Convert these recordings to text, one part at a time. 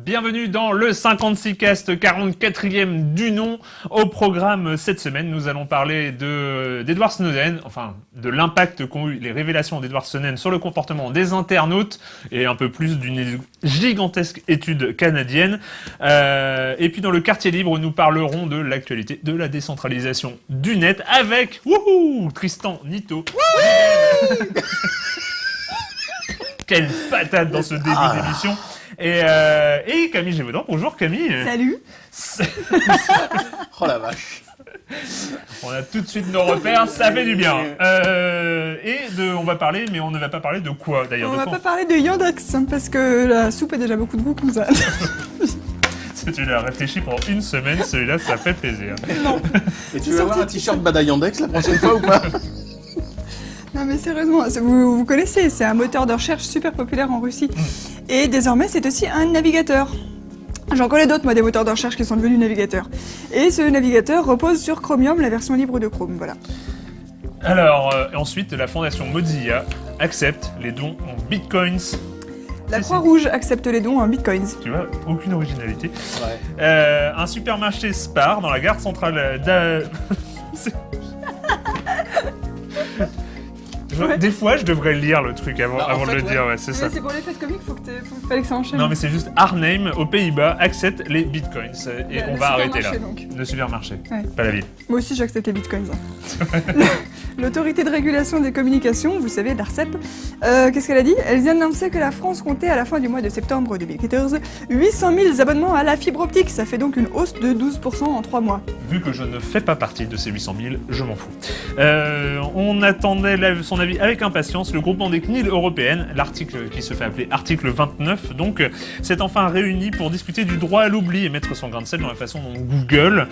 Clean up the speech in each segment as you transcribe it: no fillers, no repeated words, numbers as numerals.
Bienvenue dans le 56cast 44e du nom. Au programme cette semaine, nous allons parler d'Edward Snowden, enfin de l'impact qu'ont eu les révélations d'Edward Snowden sur le comportement des internautes et un peu plus d'une gigantesque étude canadienne. Et puis dans le quartier libre, nous parlerons de l'actualité de la décentralisation du net avec Tristan Nito. Quelle patate dans ce début d'émission. Et Camille Gévaudan. Bonjour Camille. Salut. Oh la vache. On a tout de suite nos repères, ça fait du bien. On va parler, mais on ne va pas parler de quoi d'ailleurs. On va pas parler de Yandex, hein, parce que la soupe a déjà beaucoup de goût comme ça. Si tu l'as réfléchi pendant une semaine, celui-là, ça fait plaisir. Non. Et tu veux avoir un t-shirt Bada Yandex la prochaine fois ou pas? Non mais sérieusement, vous connaissez, c'est un moteur de recherche super populaire en Russie. Et désormais, c'est aussi un navigateur. J'en connais d'autres, moi, des moteurs de recherche qui sont devenus navigateurs. Et ce navigateur repose sur Chromium, la version libre de Chrome, voilà. Alors, ensuite, la fondation Mozilla accepte les dons en bitcoins. La Croix-Rouge accepte les dons en bitcoins. Tu vois, aucune originalité. Ouais. Un supermarché Spar dans la gare centrale Ouais. Des fois, je devrais lire le truc avant de le dire, ouais, c'est ça. Mais c'est pour les fêtes comiques, fallait que ça enchaîne. Non, mais c'est juste Arnhem, aux Pays-Bas, accepte les bitcoins. Et on va arrêter là. Donc. Le supermarché, Ouais. pas la ville. Moi aussi, j'accepte les bitcoins. Hein. L'autorité de régulation des communications, vous savez, l'ARCEP, qu'est-ce qu'elle a dit? Elle vient d'annoncer que la France comptait à la fin du mois de septembre 2014 800 000 abonnements à la fibre optique. Ça fait donc une hausse de 12% en 3 mois. Vu que je ne fais pas partie de ces 800 000, je m'en fous. On attendait son avis avec impatience. Le groupement des CNIL européennes, l'article qui se fait appeler article 29, donc, s'est enfin réuni pour discuter du droit à l'oubli et mettre son grain de sel dans la façon dont Google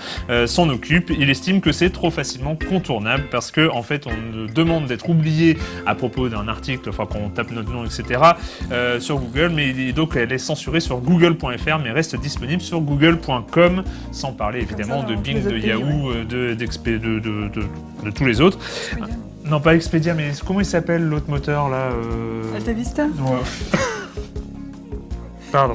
s'en occupe. Il estime que c'est trop facilement contournable parce que, en fait, on demande d'être oublié à propos d'un article, enfin, quand on tape notre nom, etc., sur Google, mais donc elle est censurée sur google.fr, mais reste disponible sur google.com, sans parler évidemment de Bing, de Yahoo, de tous les autres. Non, pas Expedia, mais comment il s'appelle l'autre moteur là Alta Vista. Ouais. Pardon.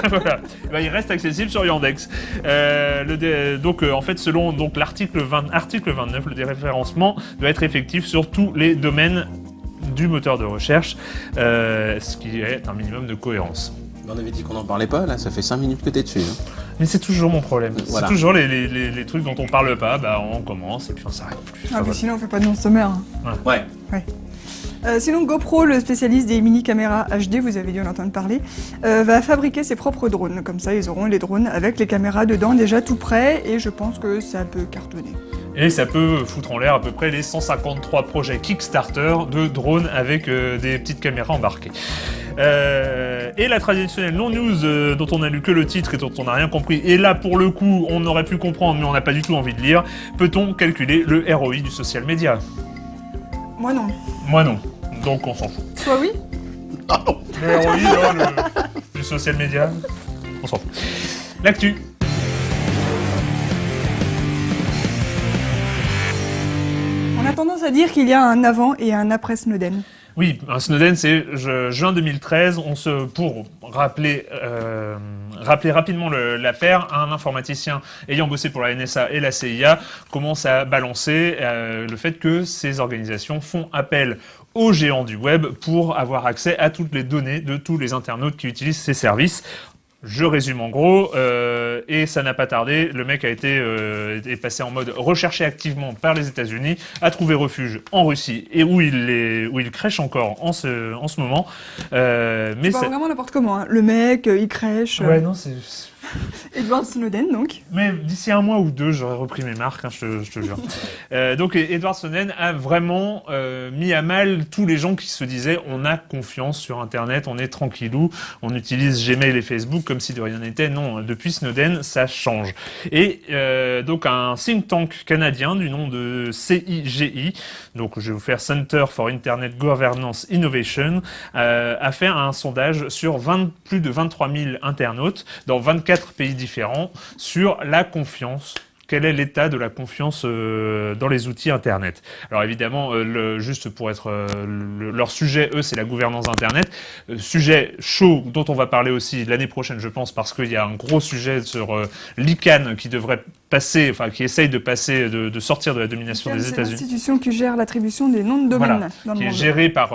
Voilà. Ben, il reste accessible sur Yandex. En fait, selon l'article 29, le déréférencement doit être effectif sur tous les domaines du moteur de recherche, ce qui est un minimum de cohérence. On avait dit qu'on n'en parlait pas, là, ça fait 5 minutes que t'es dessus. Hein. Mais c'est toujours mon problème. Voilà. C'est toujours les trucs dont on parle pas, bah on commence et puis on s'arrête plus. Ah, mais sinon, on fait pas de nom sommaire. Hein. Ouais. Sinon, GoPro, le spécialiste des mini-caméras HD, vous avez dû en entendre parler, va fabriquer ses propres drones. Comme ça, ils auront les drones avec les caméras dedans déjà tout prêts, et je pense que ça peut cartonner. Et ça peut foutre en l'air à peu près les 153 projets Kickstarter de drones avec des petites caméras embarquées. Et la traditionnelle non-news dont on a lu que le titre et dont on n'a rien compris, et là pour le coup on aurait pu comprendre mais on n'a pas du tout envie de lire, peut-on calculer le ROI du social media? Moi non. Moi non, donc on s'en fout. Toi oui? Le ROI du social media, on s'en fout. L'actu. On a tendance à dire qu'il y a un avant et un après Snowden. Oui, Snowden, c'est juin 2013. Pour rappeler rapidement l'affaire, un informaticien ayant bossé pour la NSA et la CIA commence à balancer le fait que ces organisations font appel aux géants du web pour avoir accès à toutes les données de tous les internautes qui utilisent ces services. Je résume en gros, et ça n'a pas tardé, le mec est passé en mode recherché activement par les États-Unis, a trouvé refuge en Russie et où il crèche encore en ce moment. Mais c'est vraiment n'importe comment, hein. Le mec, il crèche. Ouais, non, c'est... Edward Snowden, donc. Mais d'ici 1 mois ou 2, j'aurais repris mes marques, hein, je te jure. Donc Edward Snowden a vraiment mis à mal tous les gens qui se disaient on a confiance sur Internet, on est tranquillou, on utilise Gmail et Facebook comme si de rien n'était. Non, depuis Snowden, ça change. Et donc un think tank canadien du nom de CIGI, donc je vais vous faire Center for Internet Governance Innovation, a fait un sondage sur plus de 23 000 internautes dans 24 pays différents sur la confiance quel est l'état de la confiance dans les outils Internet. Alors évidemment, juste pour être leur sujet, eux, c'est la gouvernance Internet. Sujet chaud dont on va parler aussi l'année prochaine, je pense, parce qu'il y a un gros sujet sur l'ICANN qui devrait passer, enfin qui essaye de passer, de sortir de la domination des États-Unis. C'est l'institution qui gère l'attribution des noms de domaine dans le qui est monde. gérée par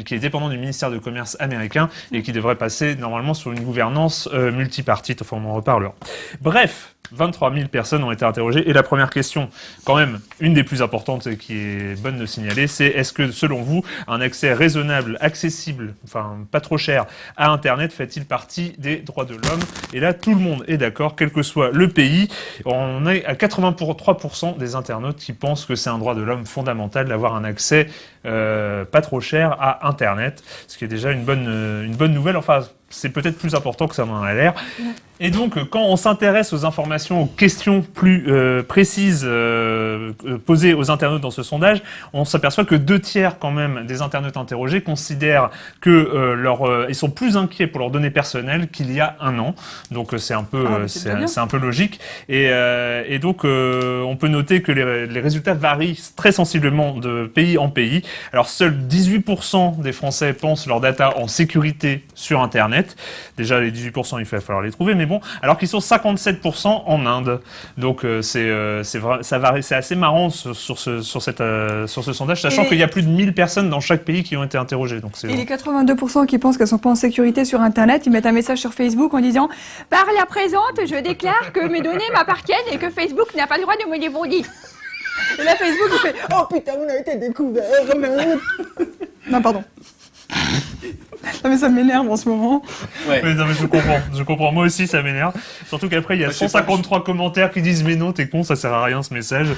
qui est dépendant du ministère de Commerce américain et qui devrait passer normalement sur une gouvernance multipartite. Enfin, on en reparlera. Bref. 23 000 personnes ont été interrogées. Et la première question, quand même, une des plus importantes et qui est bonne de signaler, c'est est-ce que, selon vous, un accès raisonnable, accessible, enfin pas trop cher, à Internet fait-il partie des droits de l'homme? Et là, tout le monde est d'accord, quel que soit le pays. On est à 83% des internautes qui pensent que c'est un droit de l'homme fondamental d'avoir un accès pas trop cher à Internet, ce qui est déjà une bonne nouvelle. Enfin, c'est peut-être plus important que ça n'en a l'air. Et donc, quand on s'intéresse aux informations, aux questions plus précises posées aux internautes dans ce sondage, on s'aperçoit que 2/3 quand même des internautes interrogés considèrent que ils sont plus inquiets pour leurs données personnelles qu'il y a un an. Donc c'est un peu c'est un peu logique. Et donc on peut noter que les résultats varient très sensiblement de pays en pays. Alors seuls 18% des Français pensent leur data en sécurité sur Internet. Déjà les 18%, il va falloir les trouver, mais bon, alors qu'ils sont 57% en Inde. Donc ça varie, c'est assez marrant sur ce sondage, sachant qu'il y a plus de 1000 personnes dans chaque pays qui ont été interrogées. Donc et les 82% qui pensent qu'elles sont pas en sécurité sur Internet, ils mettent un message sur Facebook en disant « Par la présente, je déclare que mes données m'appartiennent et que Facebook n'a pas le droit de me les voler. » Et là, Facebook, il fait « Oh putain, on a été découvert, merde !» Non, pardon. Non mais ça m'énerve en ce moment. Ouais. Oui, non mais je comprends. Moi aussi ça m'énerve. Surtout qu'après il y a 153 commentaires qui disent mais non t'es con, ça sert à rien ce message.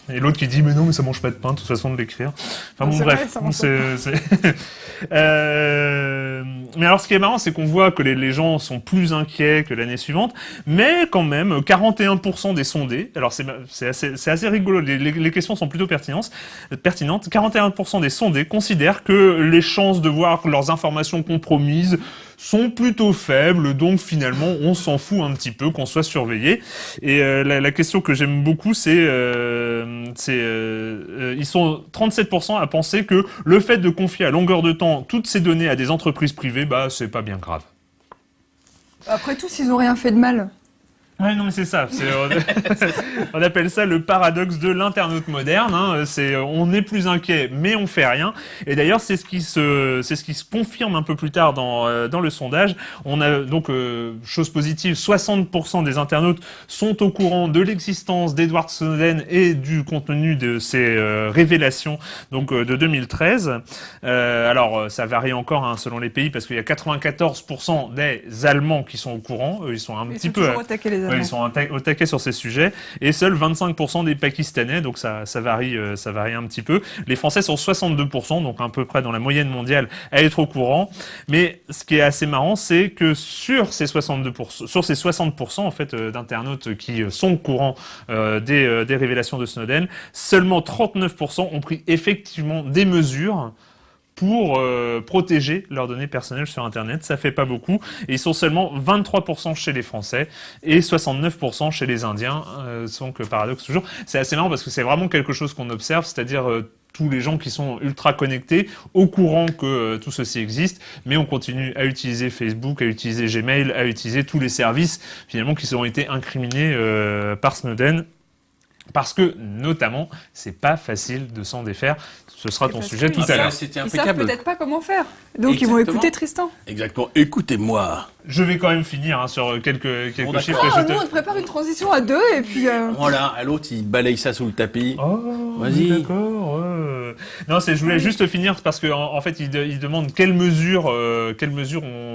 Et l'autre qui dit mais non mais ça mange pas de pain de toute façon de l'écrire. Enfin bon bref, mais alors ce qui est marrant c'est qu'on voit que les gens sont plus inquiets que l'année suivante, mais quand même 41% des sondés, alors c'est assez rigolo, les questions sont plutôt pertinentes. 41% des sondés considèrent que les chances de voir leurs informations compromises sont plutôt faibles, donc finalement on s'en fout un petit peu qu'on soit surveillé. Et la question que j'aime beaucoup, c'est ils sont 37% à penser que le fait de confier à longueur de temps toutes ces données à des entreprises privées, bah c'est pas bien grave. Après tout, s'ils ont rien fait de mal. Ouais, non, mais c'est ça. On appelle ça le paradoxe de l'internaute moderne. Hein. On est plus inquiet, mais on fait rien. Et d'ailleurs, c'est ce qui se confirme un peu plus tard dans le sondage. On a donc chose positive, 60% des internautes sont au courant de l'existence d'Edward Snowden et du contenu de ses révélations, donc de 2013. Alors, ça varie encore hein, selon les pays, parce qu'il y a 94% des Allemands qui sont au courant. Eux, ils sont un petit peu. Ouais, ils sont au taquet sur ces sujets, et seuls 25% des Pakistanais, donc ça varie un petit peu. Les Français sont 62%, donc à peu près dans la moyenne mondiale, à être au courant. Mais ce qui est assez marrant, c'est que sur ces 60% en fait d'internautes qui sont au courant des révélations de Snowden, seulement 39% ont pris effectivement des mesures pour protéger leurs données personnelles sur Internet. Ça fait pas beaucoup. Et ils sont seulement 23% chez les Français et 69% chez les Indiens. Donc, paradoxe toujours. C'est assez marrant parce que c'est vraiment quelque chose qu'on observe, c'est-à-dire tous les gens qui sont ultra connectés, au courant que tout ceci existe, mais on continue à utiliser Facebook, à utiliser Gmail, à utiliser tous les services, finalement, qui ont été incriminés par Snowden. Parce que, notamment, c'est pas facile de s'en défaire. Ce sera ton sujet tout à l'heure. Ils savent peut-être pas comment faire. Donc ils vont écouter Tristan. Exactement. Écoutez-moi. Je vais quand même finir hein, sur quelques chiffres. Nous, on te prépare une transition à deux et puis... Voilà, à l'autre, il balaye ça sous le tapis. Oh, vas-y. D'accord. Non, je voulais juste finir parce que en fait, il demande quelles mesures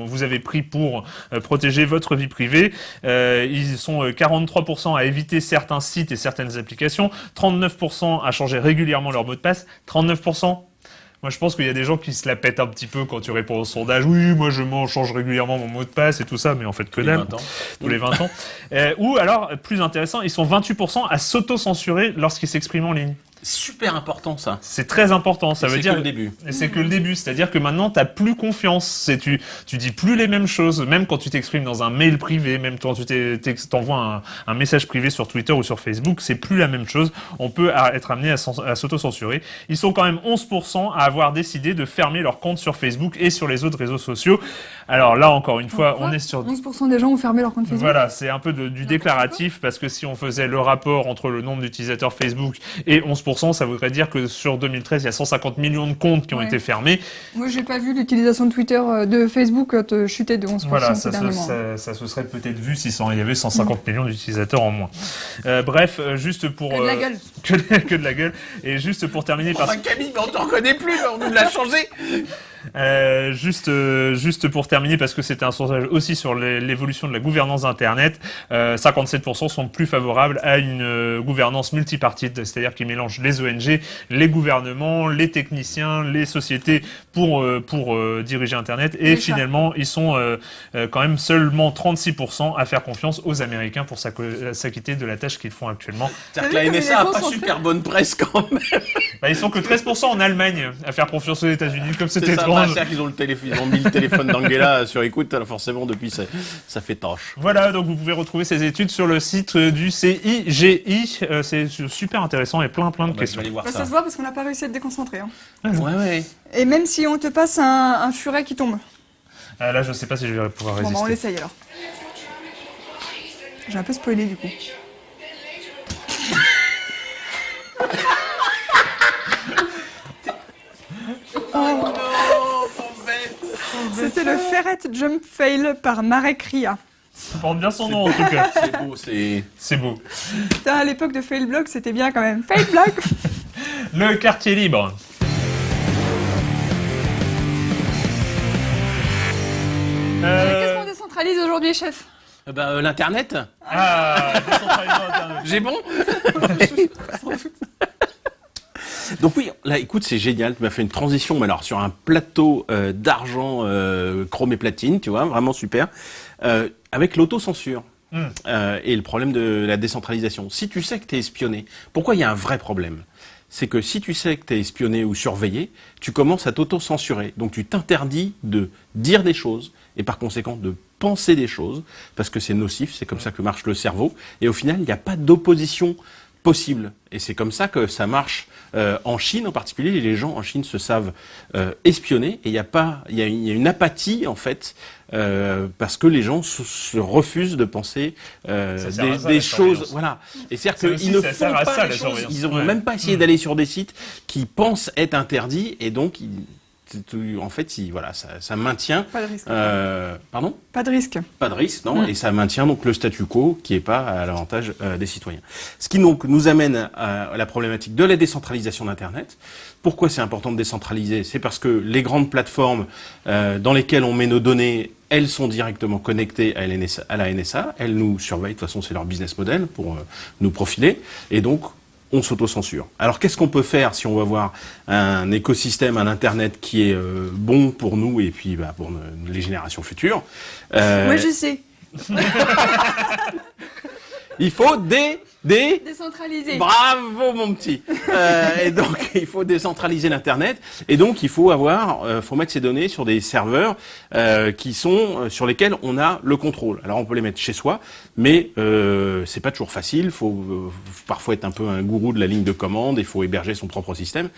vous avez pris pour protéger votre vie privée. Ils sont 43% à éviter certains sites et certaines applications, 39% à changer régulièrement leur mot de passe, 39%. Moi, je pense qu'il y a des gens qui se la pètent un petit peu quand tu réponds au sondage. Oui, moi, je change régulièrement mon mot de passe et tout ça, mais en fait, que dalle. Tous les 20 ans. Ou alors, plus intéressant, ils sont 28% à s'auto-censurer lorsqu'ils s'expriment en ligne. super important ça. C'est très important, ça veut dire... C'est que le début. C'est que le début, c'est-à-dire que maintenant t'as plus confiance, tu dis plus les mêmes choses, même quand tu t'exprimes dans un mail privé, même quand tu t'envoies un message privé sur Twitter ou sur Facebook, c'est plus la même chose, on peut être amené à s'auto-censurer. Ils sont quand même 11% à avoir décidé de fermer leur compte sur Facebook et sur les autres réseaux sociaux. Alors là, encore une fois, on est sur... 11% des gens ont fermé leur compte Facebook. Voilà, c'est un peu du déclaratif, parce que si on faisait le rapport entre le nombre d'utilisateurs Facebook et 11%, ça voudrait dire que sur 2013, il y a 150 millions de comptes qui ont été fermés. Moi, j'ai pas vu l'utilisation de Twitter, de Facebook chuter de 11% Voilà, ces derniers mois. ça se serait peut-être vu si il y avait 150 millions d'utilisateurs en moins. Bref, juste pour... Que de la gueule. Que de la gueule. Et juste pour terminer... Enfin, Camille, mais on t'en reconnaît plus, on nous l'a changé. Juste pour terminer, parce que c'était un sondage aussi sur l'évolution de la gouvernance d'Internet, 57% sont plus favorables à une gouvernance multipartite, c'est-à-dire qu'ils mélangent les ONG, les gouvernements, les techniciens, les sociétés pour diriger Internet. Et finalement, ils sont quand même seulement 36% à faire confiance aux Américains pour s'acquitter de la tâche qu'ils font actuellement. C'est-à-dire que la NSA a pas super bonne presse quand même. Bah, ils sont que 13% en Allemagne à faire confiance aux États-Unis, comme c'était étrange. C'est-à-dire qu'ils ont ils ont mis le téléphone d'Angela sur écoute, alors forcément depuis ça fait tâche. Voilà, donc vous pouvez retrouver ces études sur le site du CIGI. C'est super intéressant et plein de questions. Ça se voit parce qu'on n'a pas réussi à te déconcentrer. Hein. Ouais. Et même si on te passe un furet qui tombe. Là, je sais pas si je vais pouvoir résister. Bon, on l'essaye alors. J'ai un peu spoilé du coup. C'était le Ferret Jump Fail par Marek Ria. Ça porte bien son nom en tout cas. C'est beau. Putain, à l'époque de Failblog, c'était bien quand même. Failblog. Le quartier libre. Qu'est-ce qu'on décentralise aujourd'hui, chef? L'Internet. Décentralisation Internet. J'ai bon. Donc oui, là, écoute, c'est génial. Tu m'as fait une transition, mais alors sur un plateau d'argent chrome et platine, tu vois, vraiment super, avec l'autocensure et le problème de la décentralisation. Si tu sais que tu es espionné, pourquoi il y a un vrai problème? C'est que si tu sais que tu es espionné ou surveillé, tu commences à t'auto-censurer. Donc tu t'interdis de dire des choses et par conséquent de penser des choses, parce que c'est nocif, c'est comme ça que marche le cerveau. Et au final, il n'y a pas d'opposition possible. Et c'est comme ça que ça marche en Chine en particulier. Les gens en Chine se savent espionner et il y a une apathie en fait parce que les gens se refusent de penser des choses. Voilà. Et c'est-à-dire qu'ils ne font pas les choses. Ils n'ont même pas essayé d'aller sur des sites qui pensent être interdits et donc en fait, voilà, ça maintient. Pas de risque. Pardon ? Pas de risque. Pas de risque, non. Et ça maintient donc le statu quo qui est pas à l'avantage des citoyens. Ce qui donc nous amène à la problématique de la décentralisation d'Internet. Pourquoi c'est important de décentraliser ? C'est parce que les grandes plateformes dans lesquelles on met nos données, elles sont directement connectées à la NSA. Elles nous surveillent. De toute façon, c'est leur business model pour nous profiler. Et donc, on s'auto-censure. Alors qu'est-ce qu'on peut faire si on veut avoir un écosystème, un Internet qui est bon pour nous et puis pour les générations futures Moi je sais. Il faut décentraliser. Bravo mon petit. Et donc il faut décentraliser l'internet et donc il faut faut mettre ces données sur des serveurs qui sont sur lesquels on a le contrôle. Alors on peut les mettre chez soi, mais c'est pas toujours facile. Faut parfois être un peu un gourou de la ligne de commande. Il faut héberger son propre système.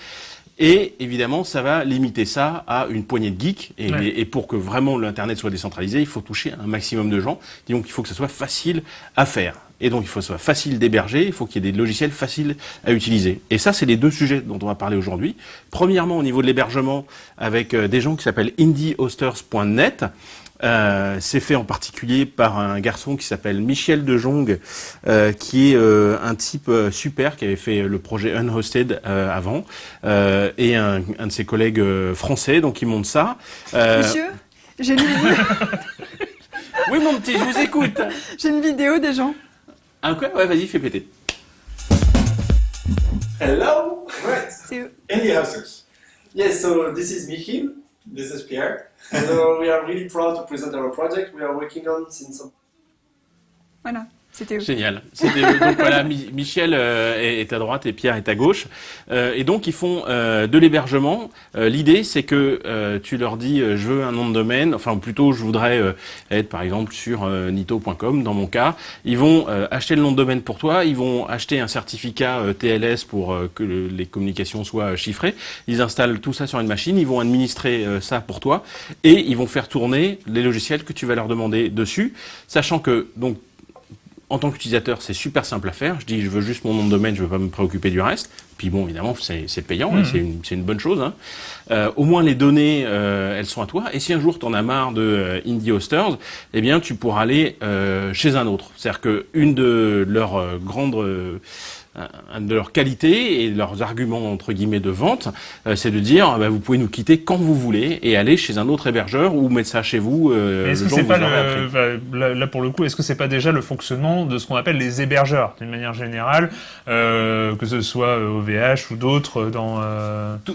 Et évidemment, ça va limiter ça à une poignée de geeks. Et pour que vraiment l'internet soit décentralisé, il faut toucher un maximum de gens. Et donc il faut que ça soit facile à faire. Et donc il faut que ce soit facile d'héberger, il faut qu'il y ait des logiciels faciles à utiliser. Et ça, c'est les deux sujets dont on va parler aujourd'hui. Premièrement, au niveau de l'hébergement, avec des gens qui s'appellent indiehosters.net. C'est fait en particulier par un garçon qui s'appelle Michel De Jong, qui est un type super, qui avait fait le projet Unhosted avant, et un de ses collègues français, donc il monte ça. Monsieur, j'ai une vidéo. Oui mon petit, je vous écoute. J'ai une vidéo des gens. Ah quoi ? Ouais, vas-y, fais péter. Hello, right? C'est eux. Indie Houses. Yes, so this is Michiel, this is Pierre. So we are really proud to present our project we are working on since some... Voilà. C'était eux. Génial. Donc voilà, Michel est à droite et Pierre est à gauche. Et donc ils font de l'hébergement. L'idée c'est que tu leur dis je veux un nom de domaine, enfin plutôt je voudrais être par exemple sur nito.com dans mon cas. Ils vont acheter le nom de domaine pour toi, ils vont acheter un certificat TLS pour que les communications soient chiffrées. Ils installent tout ça sur une machine, ils vont administrer ça pour toi et ils vont faire tourner les logiciels que tu vas leur demander dessus, sachant que donc en tant qu'utilisateur, c'est super simple à faire. Je dis, je veux juste mon nom de domaine, je ne veux pas me préoccuper du reste. Puis bon, évidemment, c'est payant, et c'est une bonne chose. Hein. Au moins, les données, elles sont à toi. Et si un jour, tu en as marre de Indie Hosters, eh bien, tu pourras aller chez un autre. C'est-à-dire qu'une de leurs de leurs qualités et de leurs arguments entre guillemets de vente, c'est de dire vous pouvez nous quitter quand vous voulez et aller chez un autre hébergeur ou mettre ça chez vous. Est-ce que c'est pas là pour le coup, est-ce que c'est pas déjà le fonctionnement de ce qu'on appelle les hébergeurs d'une manière générale, que ce soit OVH ou d'autres dans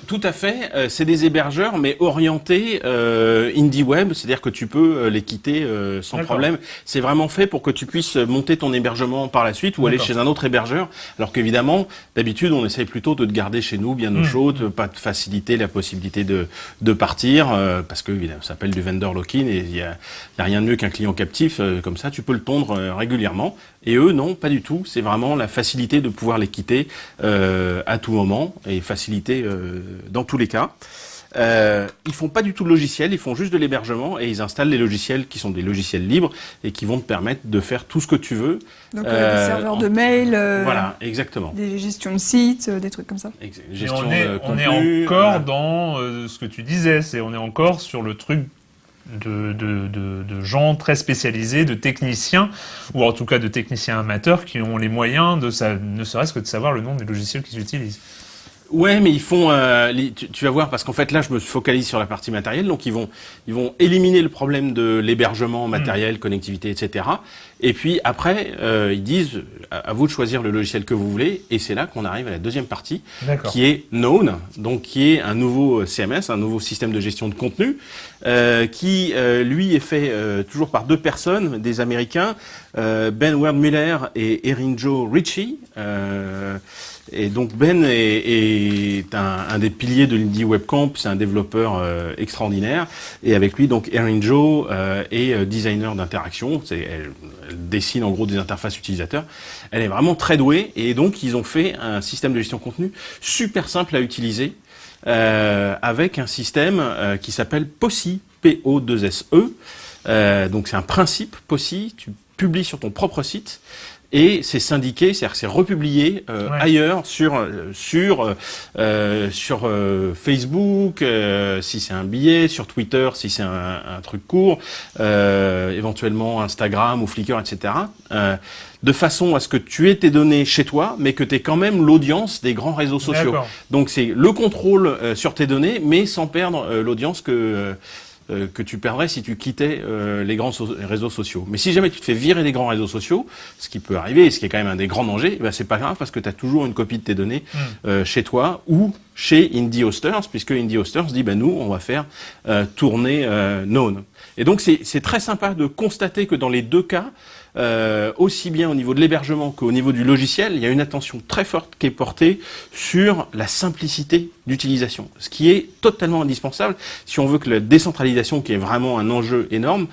Tout à fait, c'est des hébergeurs mais orientés indie web, c'est-à-dire que tu peux les quitter sans problème. C'est vraiment fait pour que tu puisses monter ton hébergement par la suite ou aller chez un autre hébergeur. Alors qu'évidemment, d'habitude, on essaye plutôt de te garder chez nous bien au chaud, de pas te faciliter la possibilité de partir, parce que évidemment, ça s'appelle du vendor lock-in et il y a rien de mieux qu'un client captif, comme ça, tu peux le tondre régulièrement. Et eux, non, pas du tout. C'est vraiment la facilité de pouvoir les quitter à tout moment et facilité dans tous les cas. Ils font pas du tout de logiciel, ils font juste de l'hébergement et ils installent les logiciels qui sont des logiciels libres et qui vont te permettre de faire tout ce que tu veux. Donc des serveurs de mail, voilà, exactement. des gestions de sites, des trucs comme ça. Gestion on est contenu, encore dans ce que tu disais, on est encore sur le truc de gens très spécialisés, de techniciens, ou en tout cas de techniciens amateurs qui ont les moyens ne serait-ce que de savoir le nom des logiciels qu'ils utilisent. Ouais, mais ils font. Tu vas voir, parce qu'en fait là, je me focalise sur la partie matérielle. Donc ils vont éliminer le problème de l'hébergement matériel, connectivité, etc. Et puis après, ils disent à vous de choisir le logiciel que vous voulez. Et c'est là qu'on arrive à la deuxième partie, qui est Known, donc qui est un nouveau CMS, un nouveau système de gestion de contenu, qui lui est fait toujours par deux personnes, des Américains, Ben Werdmuller et Erin Jo Ritchie. Et donc Ben est un des piliers de l'Indie Web Camp, c'est un développeur extraordinaire. Et avec lui, donc Erin Jo est designer d'interaction. Elle dessine en gros des interfaces utilisateurs. Elle est vraiment très douée. Et donc ils ont fait un système de gestion de contenu super simple à utiliser avec un système qui s'appelle POSSE, P-O-2-S-E. Donc c'est un principe POSSE. Tu publies sur ton propre site. Et c'est syndiqué, c'est-à-dire que c'est republié ailleurs sur Facebook, si c'est un billet, sur Twitter, si c'est un truc court, éventuellement Instagram ou Flickr, etc. De façon à ce que tu aies tes données chez toi, mais que tu aies quand même l'audience des grands réseaux sociaux. Donc c'est le contrôle sur tes données, mais sans perdre l'audience que tu perdrais si tu quittais les grands réseaux sociaux. Mais si jamais tu te fais virer des grands réseaux sociaux, ce qui peut arriver, et ce qui est quand même un des grands dangers, c'est pas grave parce que tu as toujours une copie de tes données chez toi ou chez Indie Hosters, puisque Indie Hosters dit nous, on va faire tourner Known. Et donc c'est très sympa de constater que dans les deux cas, aussi bien au niveau de l'hébergement qu'au niveau du logiciel, il y a une attention très forte qui est portée sur la simplicité d'utilisation, ce qui est totalement indispensable si on veut que la décentralisation, qui est vraiment un enjeu énorme,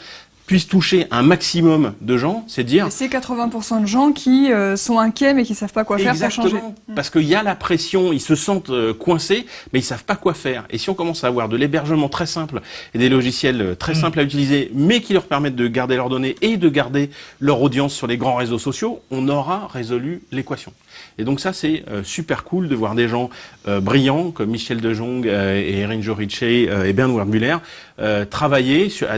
puisse toucher un maximum de gens, c'est dire... C'est 80% de gens qui sont inquiets mais qui savent pas quoi faire pour changer. Parce qu'il y a la pression, ils se sentent coincés, mais ils savent pas quoi faire. Et si on commence à avoir de l'hébergement très simple et des logiciels très simples à utiliser, mais qui leur permettent de garder leurs données et de garder leur audience sur les grands réseaux sociaux, on aura résolu l'équation. Et donc ça, c'est super cool de voir des gens brillants comme Michel De Jong et Erin Jo Ritchie et Ben Werdmuller travailler sur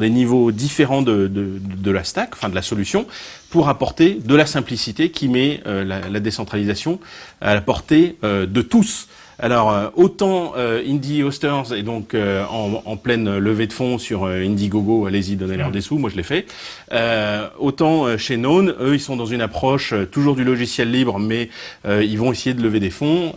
des niveaux différents de la stack, enfin de la solution, pour apporter de la simplicité qui met la décentralisation à la portée de tous. Alors, autant Indie Hosters est donc en pleine levée de fonds sur Indiegogo, allez-y, donnez-leur des sous, moi je l'ai fait. Autant chez Known, eux, ils sont dans une approche toujours du logiciel libre, mais ils vont essayer de lever des fonds.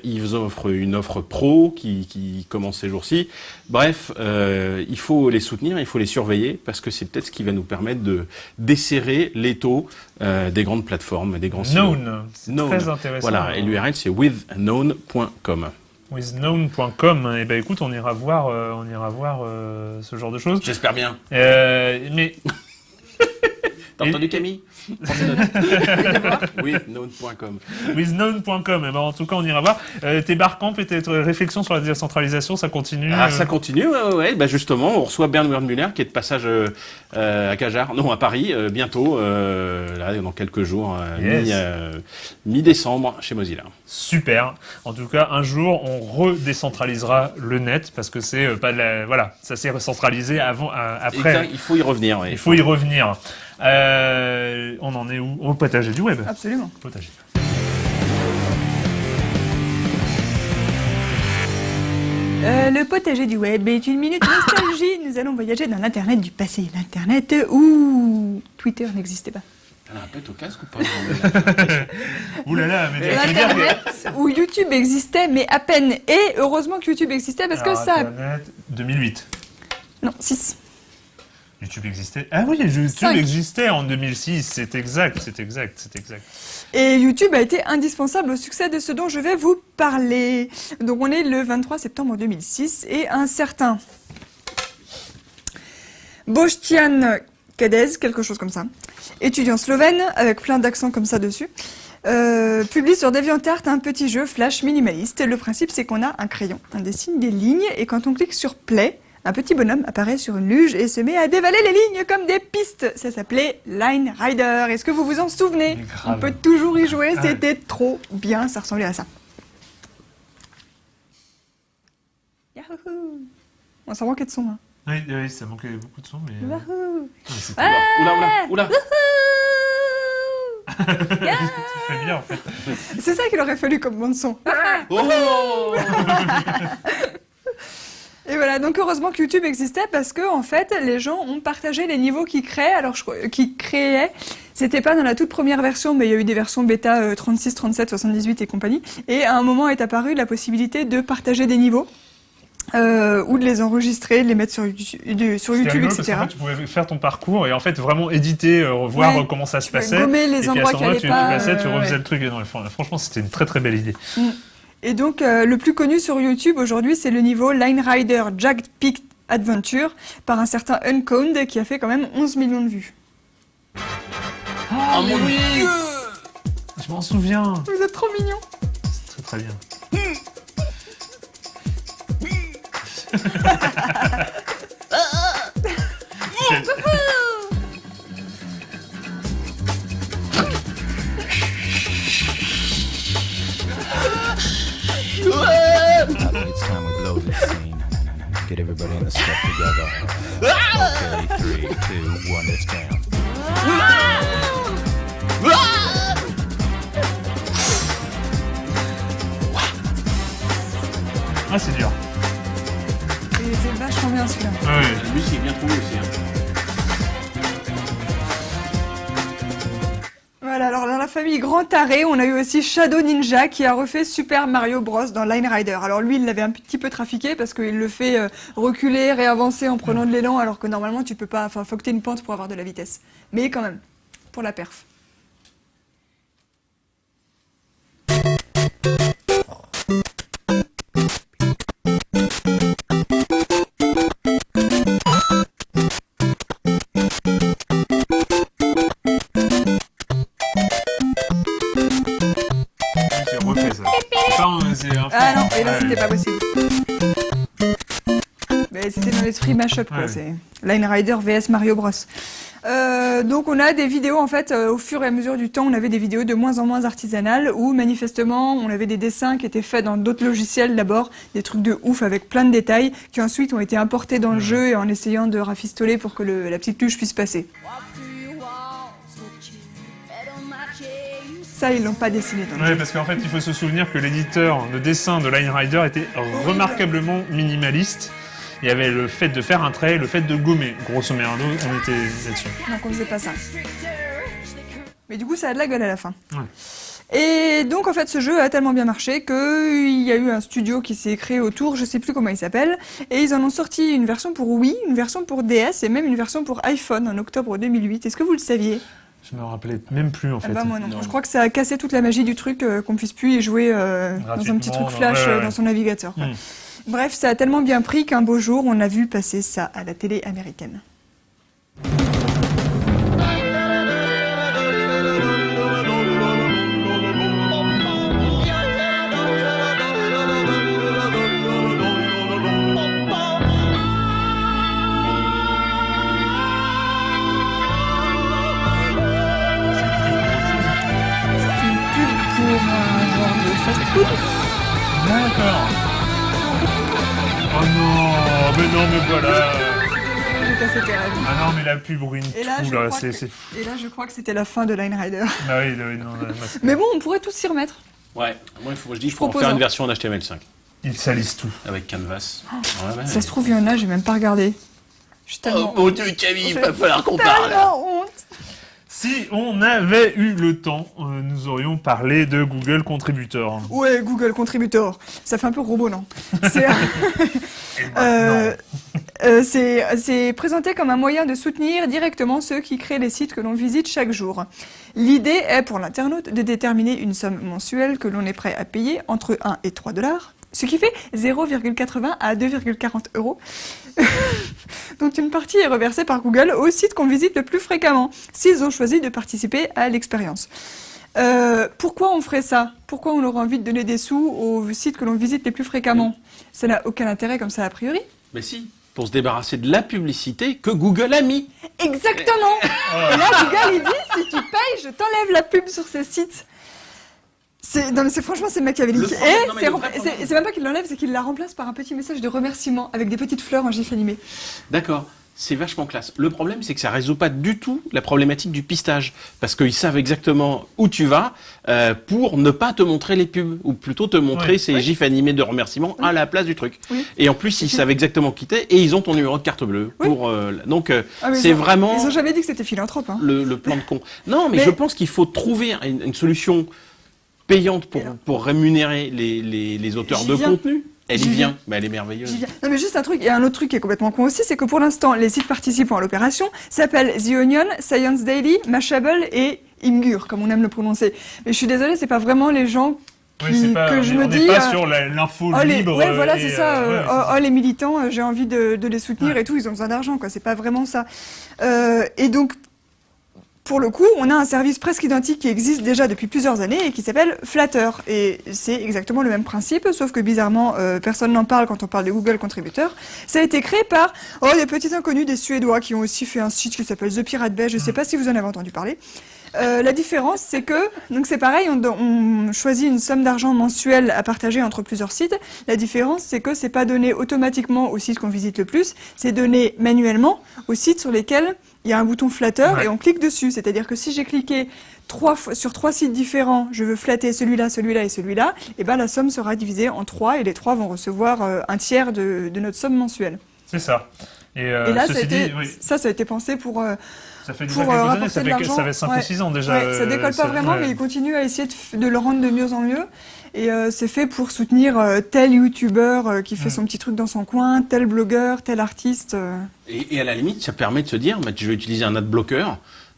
Ils offrent une offre pro qui commence ces jours-ci. Bref, il faut les soutenir, il faut les surveiller, parce que c'est peut-être ce qui va nous permettre de desserrer l'étau des grandes plateformes, des grands sites. Known, c'est Known. très intéressant. Voilà, et l'URL c'est withknown.com. Withknown.com, et ben écoute, on ira voir ce genre de choses. J'espère bien. Mais T'as Et- entendu Camille? Withknown.com. Withknown.com, et ben en tout cas on ira voir. Tes barcamps et tes réflexions sur la décentralisation, ça continue. Ah, ça continue, ouais. Bah justement, on reçoit Bernd Werdmüller qui est de passage à Cajar, non à Paris, bientôt, là, dans quelques jours, Yes. mi-décembre chez Mozilla. Super. En tout cas, un jour, on redécentralisera le net parce que c'est pas de la... Voilà, ça s'est recentralisé après. Exact, il faut y revenir. Ouais. Il faut y revenir. On en est où? Au potager du web. Absolument. Potager. Le potager du web est une minute nostalgie. Nous allons voyager dans l'Internet du passé. L'Internet où Twitter n'existait pas. T'as un pet au casque ou pas? Ouh là là, mais tu veux dire que... L'Internet où YouTube existait, mais à peine. Et heureusement que YouTube existait parce que Alors, ça... Internet, 2008. Non, 6. YouTube existait. Ah oui, YouTube 5. existait en 2006. C'est exact. Et YouTube a été indispensable au succès de ce dont je vais vous parler. Donc on est le 23 septembre 2006 et un certain Boštjan Kadez, quelque chose comme ça, étudiant slovène avec plein d'accents comme ça dessus, publie sur DeviantArt un petit jeu flash minimaliste. Le principe c'est qu'on a un crayon, on dessine des lignes et quand on clique sur play, un petit bonhomme apparaît sur une luge et se met à dévaler les lignes comme des pistes. Ça s'appelait Line Rider. Est-ce que vous vous en souvenez? Mais grave. On peut toujours y jouer, Ah. c'était trop bien, ça ressemblait à ça. Yahoo! On s'en manquait de son, hein. Oui, ça manquait beaucoup de son, mais... Yahoo! mais c'était Oula. Tu fais bien, en fait. C'est ça qu'il aurait fallu comme bande son. Oh Et voilà, donc heureusement que YouTube existait parce que en fait, les gens ont partagé les niveaux qu'ils créaient. Alors, qu'ils créaient, c'était pas dans la toute première version, mais il y a eu des versions bêta 36, 37, 78 et compagnie. Et à un moment est apparue la possibilité de partager des niveaux. Ou de les enregistrer, de les mettre sur YouTube, C'était rigolo parce etc. qu'en fait, tu pouvais faire ton parcours et en fait vraiment éditer, revoir Ouais. comment ça se Tu pouvais passait. gommer les et puis à endroits ce qui moment-là, allaient tu pas, passais, tu refaisais ouais. le truc. Et non, franchement, c'était une très très belle idée. Et donc, le plus connu sur YouTube aujourd'hui, c'est le niveau Line Rider Jagged Peak Adventure par un certain Uncowned qui a fait quand même 11 millions de vues. Oh mon Dieu! Je m'en souviens. Vous êtes trop mignons. C'est très très bien. I think it's time we blow this scene. Get everybody in the stuff together. Okay, 3, 2, 1, let's jam. Ah, c'est dur. Et c'est vachement bien celui-là. Ouais. La musique est bien trouvée aussi. Hein. Voilà, alors dans la famille Grand Taré, on a eu aussi Shadow Ninja qui a refait Super Mario Bros dans Line Rider. Alors lui, il l'avait un petit peu trafiqué parce qu'il le fait reculer, réavancer en prenant de l'élan, alors que normalement tu peux pas, enfin faut que t'aies une pente pour avoir de la vitesse. Mais quand même, pour la perf. J'ai refait ça. C'est pas un Ah non, et là Ouais. c'était pas possible. Mais c'était dans l'esprit mashup quoi, Ouais. c'est Line Rider vs Mario Bros. Donc on a des vidéos en fait, au fur et à mesure du temps, on avait des vidéos de moins en moins artisanales où manifestement on avait des dessins qui étaient faits dans d'autres logiciels d'abord, des trucs de ouf avec plein de détails qui ensuite ont été importés dans le jeu et en essayant de rafistoler pour que la petite luge puisse passer. Ça ils l'ont pas dessiné dans le Ouais, jeu. parce qu'en fait, il faut se souvenir que l'éditeur de dessin de Line Rider était remarquablement minimaliste. Il y avait le fait de faire un trait, le fait de gommer. Grosso merdo, on était là-dessus. Donc on faisait pas ça. Mais du coup ça a de la gueule à la fin. Ouais. Et donc en fait ce jeu a tellement bien marché qu'il y a eu un studio qui s'est créé autour, je sais plus comment il s'appelle, et ils en ont sorti une version pour Wii, une version pour DS et même une version pour iPhone en octobre 2008. Est-ce que vous le saviez? Je me rappelais même plus en fait. Ah bah moi non. Non. Je crois que ça a cassé toute la magie du truc, qu'on puisse plus y jouer dans un petit truc flash ouais. dans son navigateur. quoi. Mm. Bref, ça a tellement bien pris qu'un beau jour, on a vu passer ça à la télé américaine. C'est une pub pour un genre de fast-food. D'accord. Oh non, mais non, mais voilà. J'ai cassé tes rêves. Ah non, mais la pub ruine Et là, tout, je là, crois c'est... Et là, je crois que c'était la fin de Line Rider. Ah oui, oui, non, là, c'est- Mais bon, on pourrait tous s'y remettre. Ouais, moi, je faut en propose faire un. une version en HTML5 Ils salissent tout. avec Canvas. Ouais, ouais. Ça se trouve, il y en a, j'ai même pas regardé. Je suis tellement... Oh mon Dieu, Camille, il va falloir qu'on parle. tellement honte. Si on avait eu le temps, nous aurions parlé de Google Contributor. Ouais, Google Contributor. Ça fait un peu robot, non? C'est c'est présenté comme un moyen de soutenir directement ceux qui créent les sites que l'on visite chaque jour. L'idée est pour l'internaute de déterminer une somme mensuelle que l'on est prêt à payer entre 1 et 3 $, ce qui fait 0,80 à 2,40 €, dont une partie est reversée par Google aux sites qu'on visite le plus fréquemment, s'ils ont choisi de participer à l'expérience. Pourquoi on ferait ça? Pourquoi on aurait envie de donner des sous aux sites que l'on visite les plus fréquemment? Ça n'a aucun intérêt comme ça a priori. Mais si, pour se débarrasser de la publicité que Google a mis. Exactement. Et là, Google, il dit, si tu payes, je t'enlève la pub sur ces sites. Franchement, c'est machiavélique. Le problème- non, mais Et le vrai problème- c'est même pas qu'il l'enlève, c'est qu'il la remplace par un petit message de remerciement avec des petites fleurs en gif animé. D'accord, c'est vachement classe. Le problème, c'est que ça résout pas du tout la problématique du pistage. Parce qu'ils savent exactement où tu vas pour ne pas te montrer les pubs. Ou plutôt te montrer Ouais. ces gifs animés de remerciement à la place du truc. Oui. Et en plus, ils savent exactement qui t'es et ils ont ton numéro de carte bleue. Oui. Pour, donc, Ah, mais c'est ils ont- vraiment Ils ont jamais dit que c'était philanthrope. Hein. le plan de con. Non, mais Mais- je pense qu'il faut trouver une solution payante pour rémunérer les auteurs J'y de viens. contenu. Elle y J'y vient. viens. Bah, elle est merveilleuse. J'y viens. Non mais juste un truc, et un autre truc qui est complètement con aussi, c'est que pour l'instant, les sites participants à l'opération s'appellent The Onion, Science Daily, Mashable et Imgur, comme on aime le prononcer. Mais je suis désolée, c'est pas vraiment les gens Oui, c'est pas, que je on me n'est dis... pas sur l'info Oh, libre. ouais, voilà, et, c'est ça. ouais, c'est ça. Les militants, j'ai envie de les soutenir Ouais. et tout, ils ont besoin d'argent, quoi. C'est pas vraiment ça. Et donc, pour le coup, on a un service presque identique qui existe déjà depuis plusieurs années et qui s'appelle Flatter. Et c'est exactement le même principe, sauf que bizarrement, personne n'en parle quand on parle de Google Contributor. Ça a été créé par des petits inconnus, des Suédois, qui ont aussi fait un site qui s'appelle The Pirate Bay. Je sais pas si vous en avez entendu parler. La différence, c'est que, donc c'est pareil, on choisit une somme d'argent mensuelle à partager entre plusieurs sites. La différence, c'est que c'est pas donné automatiquement aux sites qu'on visite le plus, c'est donné manuellement aux sites sur lesquels il y a un bouton flatteur Ouais. et on clique dessus. C'est-à-dire que si j'ai cliqué sur 3 sites différents, je veux flatter celui-là, celui-là et celui-là, et ben la somme sera divisée en 3 et les 3 vont recevoir un tiers de notre somme mensuelle. C'est ça. Et, Et là, ceci dit, oui, ça a été pensé pour ça fait déjà pour, quelques années, rapporter ça de fait, l'argent. ça fait 5 ou Ouais. 6 ans déjà. Ouais, ça décolle pas vraiment, ouais. mais ils continuent à essayer de le rendre de mieux en mieux. Et c'est fait pour soutenir tel youtubeur qui fait son petit truc dans son coin, tel blogueur, tel artiste. Et à la limite, ça permet de se dire, bah, je vais utiliser un adblocker,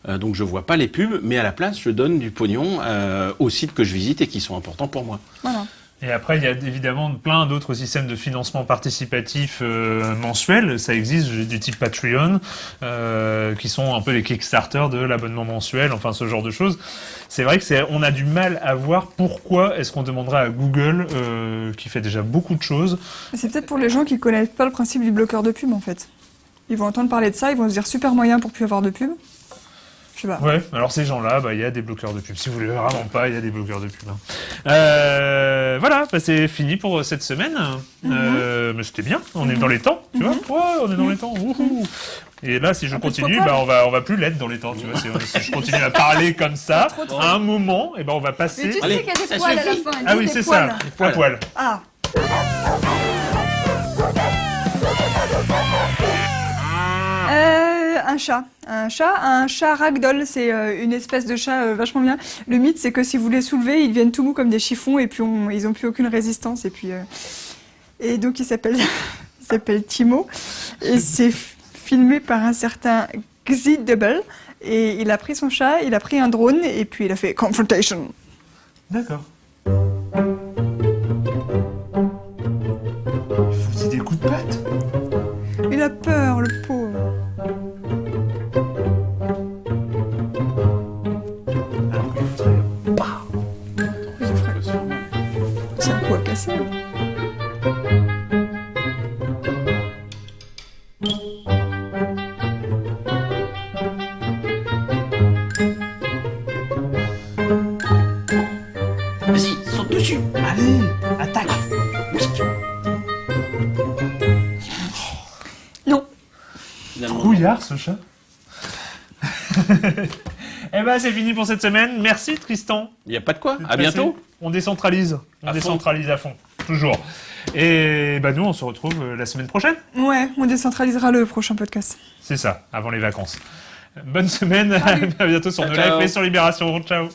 donc je vois pas les pubs, mais à la place, je donne du pognon aux sites que je visite et qui sont importants pour moi. Voilà. Et après, il y a évidemment plein d'autres systèmes de financement participatif mensuel. Ça existe du type Patreon, qui sont un peu les Kickstarter de l'abonnement mensuel, enfin ce genre de choses. C'est vrai que on a du mal à voir pourquoi est-ce qu'on demanderait à Google, qui fait déjà beaucoup de choses. Mais c'est peut-être pour les gens qui connaissent pas le principe du bloqueur de pub en fait. Ils vont entendre parler de ça, ils vont se dire super moyen pour plus avoir de pub. Je sais pas. Ouais, alors ces gens-là, il y a des bloqueurs de pub. Si vous voulez vraiment pas, il y a des bloqueurs de pub. Hein. Voilà, c'est fini pour cette semaine. Mais c'était bien, on est dans les temps, tu vois. Ouais, on est dans les temps. Wouhou. Et là, si je peu de continue, poil. on va plus l'être dans les temps, tu vois. Si je continue à parler comme ça, à un moment, et on va Mais passer. tu sais Allez, qu'il y a des ça poils à la suffit. fin. Ah dis oui, des c'est poils. ça, un poil. Ah. Un chat ragdoll, c'est une espèce de chat vachement bien. Le mythe, c'est que si vous les soulevez, ils deviennent tout mous comme des chiffons et puis ils ont plus aucune résistance. Et donc il s'appelle Timo et c'est filmé par un certain Xi Double. Et il a pris son chat, il a pris un drone, et puis il a fait confrontation. D'accord. Il faut des coups de patte. Il a peur, le pauvre. Alors qu'il faudrait... C'est un coup à casser. Vas-y, saute dessus. Allez, attaque. Non. Rouillard ce chat. Eh ben c'est fini pour cette semaine. Merci Tristan. Il n'y a pas de quoi. d'être À passé. bientôt. On décentralise. On À fond. décentralise à fond. Toujours. Et bah nous on se retrouve la semaine prochaine. Ouais, on décentralisera le prochain podcast. C'est ça, avant les vacances. Bonne semaine. À bientôt sur Ciao, nos ciao. lives et sur Libération. Ciao.